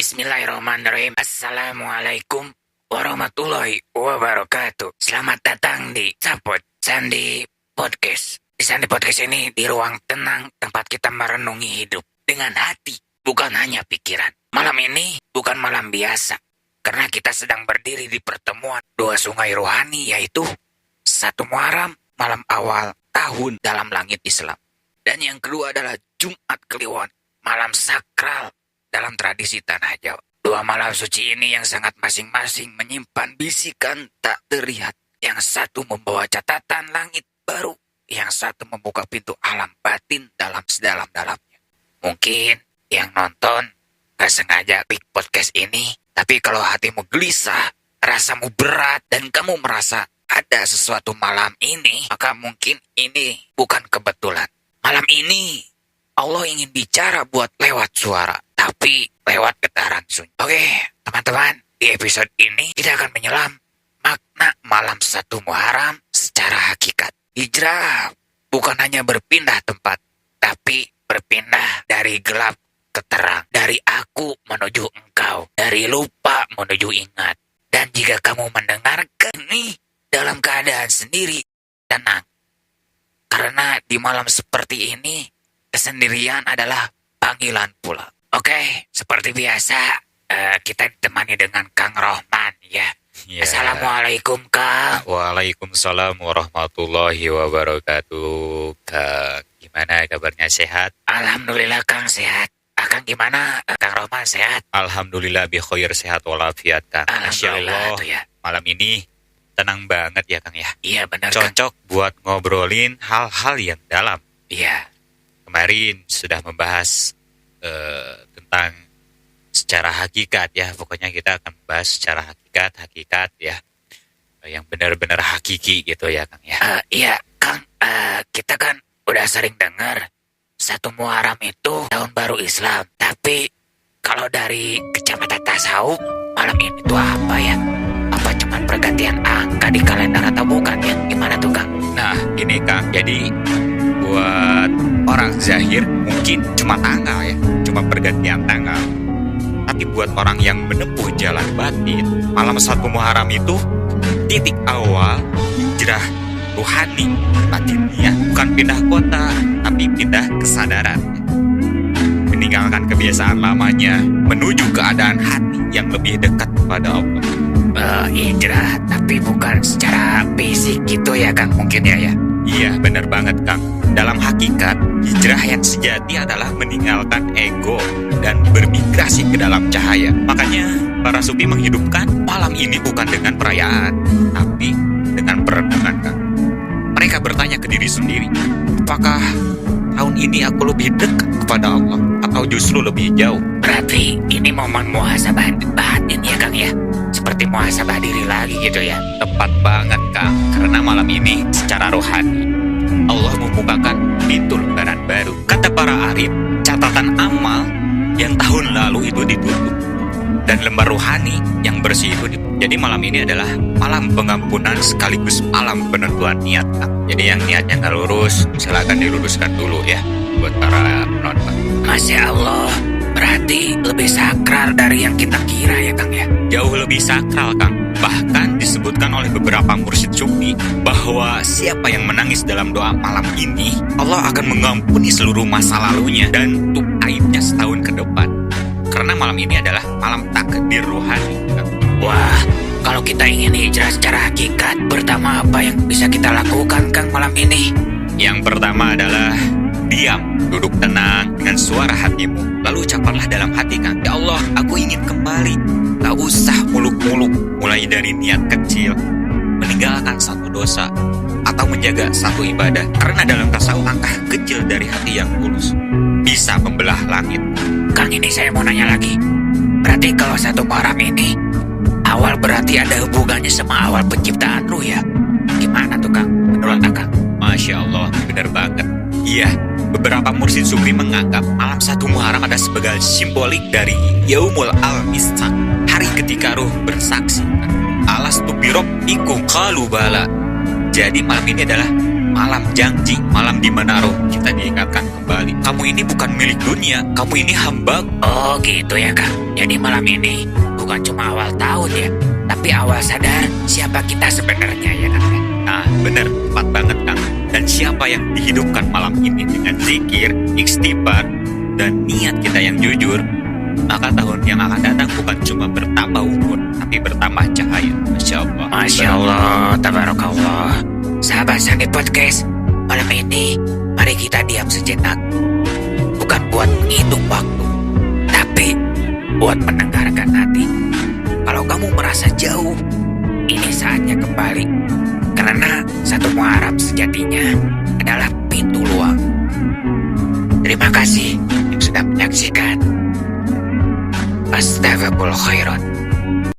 Bismillahirrahmanirrahim. Assalamualaikum warahmatullahi wabarakatuh. Selamat datang di Sapot Sandi Podcast. Di Sandi Podcast ini di ruang tenang tempat kita merenungi hidup dengan hati, bukan hanya pikiran. Malam ini bukan malam biasa, karena kita sedang berdiri di pertemuan dua sungai rohani, yaitu 1 Muharram, malam awal tahun dalam langit Islam. Dan yang kedua adalah Jumat Kliwon, malam sakral dalam tradisi Tanah Jawa. 2 malam suci ini yang sangat masing-masing menyimpan bisikan tak terlihat. Yang satu membawa catatan langit baru, yang satu membuka pintu alam batin dalam sedalam-dalamnya. Mungkin yang nonton gak sengaja klik podcast ini, tapi kalau hatimu gelisah, rasamu berat, dan kamu merasa ada sesuatu malam ini, maka mungkin ini bukan kebetulan. Malam ini Allah ingin bicara buat lewat suara, tapi lewat getaran sunyi. Oke, teman-teman, di episode ini kita akan menyelam makna malam 1 Muharram secara hakikat. Hijrah bukan hanya berpindah tempat, tapi berpindah dari gelap ke terang, dari aku menuju engkau, dari lupa menuju ingat. Dan jika kamu mendengarkan ini dalam keadaan sendiri, tenang. Karena di malam seperti ini, kesendirian adalah panggilan pula. Oke, seperti biasa, kita ditemani dengan Kang Rohman, ya. Assalamualaikum, Kang. Waalaikumsalam warahmatullahi wabarakatuh. Kang, gimana kabarnya, sehat? Alhamdulillah, Kang, sehat. Kang gimana, Kang Rohman, sehat? Alhamdulillah bi khair, sehat walafiat, Kang. Masya Allah, tuh ya. malam ini tenang banget ya, Kang ya. Iya, benar, Cocok buat ngobrolin hal-hal yang dalam. Iya. Kemarin sudah membahas tentang secara hakikat ya. Pokoknya kita akan membahas secara hakikat ya. Yang benar-benar hakiki gitu ya, Kang ya. Iya, Kang. Kita kan udah sering dengar 1 Muharram itu tahun baru Islam. Tapi kalau dari kacamata tasawuf, malam ini tuh apa ya? Apa cuma pergantian angka di kalender atau bukan ya? Gimana tuh, Kang? Nah, ini Kang. Jadi buat orang zahir mungkin cuma tanggal ya, cuma pergantian tanggal. Tapi buat orang yang menempuh jalan batin, malam 1 Muharram itu titik awal hijrah ruhani batinnya. Bukan pindah kota, tapi pindah kesadaran. Meninggalkan kebiasaan lamanya, menuju keadaan hati yang lebih dekat kepada Allah. Hijrah, tapi bukan secara fisik gitu ya, Kang, mungkin ya. Iya, benar banget, Kang. Dalam hakikat, hijrah yang sejati adalah meninggalkan ego dan bermigrasi ke dalam cahaya. Makanya, para sufi menghidupkan malam ini bukan dengan perayaan, tapi dengan perenungan, Kang. Mereka bertanya ke diri sendiri, apakah tahun ini aku lebih dekat kepada Allah atau justru lebih jauh? Berarti ini momen muhasabah batin ya, Kang ya? Seperti muhasabah diri lagi gitu ya? Tepat banget, Kang. Karena malam ini secara rohani Allah membukakan pintu lembaran baru. Kata para arif, catatan amal yang tahun lalu itu ditutup dan lembar rohani yang bersih itu ditutup. Jadi malam ini adalah malam pengampunan sekaligus malam penentuan niat, Kang. Jadi yang niatnya nggak lurus, silakan diluruskan dulu ya buat para penonton. Masya Allah, berarti lebih sakral dari yang kita kira ya, Kang ya? Jauh lebih sakral, Kang. Bahkan disebutkan oleh beberapa mursyid sufi bahwa siapa yang menangis dalam doa malam ini, Allah akan mengampuni seluruh masa lalunya dan tutup aibnya setahun ke depan. Karena malam ini adalah malam takdir rohani, Kang. Wah, kalau kita ingin hijrah secara hakikat, pertama apa yang bisa kita lakukan, Kang, malam ini? Yang pertama adalah diam, duduk tenang dengan suara hatimu. Lalu ucapkanlah dalam hati, Kang, ya Allah, aku ingin kembali. Gak usah muluk-muluk, mulai dari niat kecil, meninggalkan satu dosa, atau menjaga satu ibadah. Karena dalam tasawuf langkah kecil dari hati yang tulus bisa membelah langit. Kang, ini saya mau nanya lagi. Berarti kalau 1 Muharram ini awal, berarti ada hubungannya sama awal penciptaan ruh ya? Gimana tuh, Kang, menurut Kang? Masya Allah, benar banget. Iya, beberapa mursyid sufi menganggap malam 1 Muharram ada sebagai simbolik dari Yaumul Al-Mistaq, hari ketika ruh bersaksi. Alastu birabbikum qalu bala. Jadi malam ini adalah malam janji, malam di mana roh kita diingatkan kembali. Kamu ini bukan milik dunia, kamu ini hamba. Oh gitu ya Kang. Jadi malam ini bukan cuma awal tahun ya, tapi awal sadar siapa kita sebenarnya ya Kang. Nah, bener, tepat banget Kang. Dan siapa yang dihidupkan malam ini dengan zikir, istighfar, dan niat kita yang jujur, maka tahun yang akan datang bukan cuma bertambah umur, tapi bertambah cahaya. Masya Allah. Masya Allah, tabarakallah. Sahabat Sandi Podcast, malam ini mari kita diam sejenak. Bukan buat menghitung waktu, tapi buat mendengarkan hati. Kalau kamu merasa jauh, ini saatnya kembali. Karena satu muharram sejatinya adalah pintu luang. Terima kasih yang sudah menyaksikan. Astagfirullah khairan.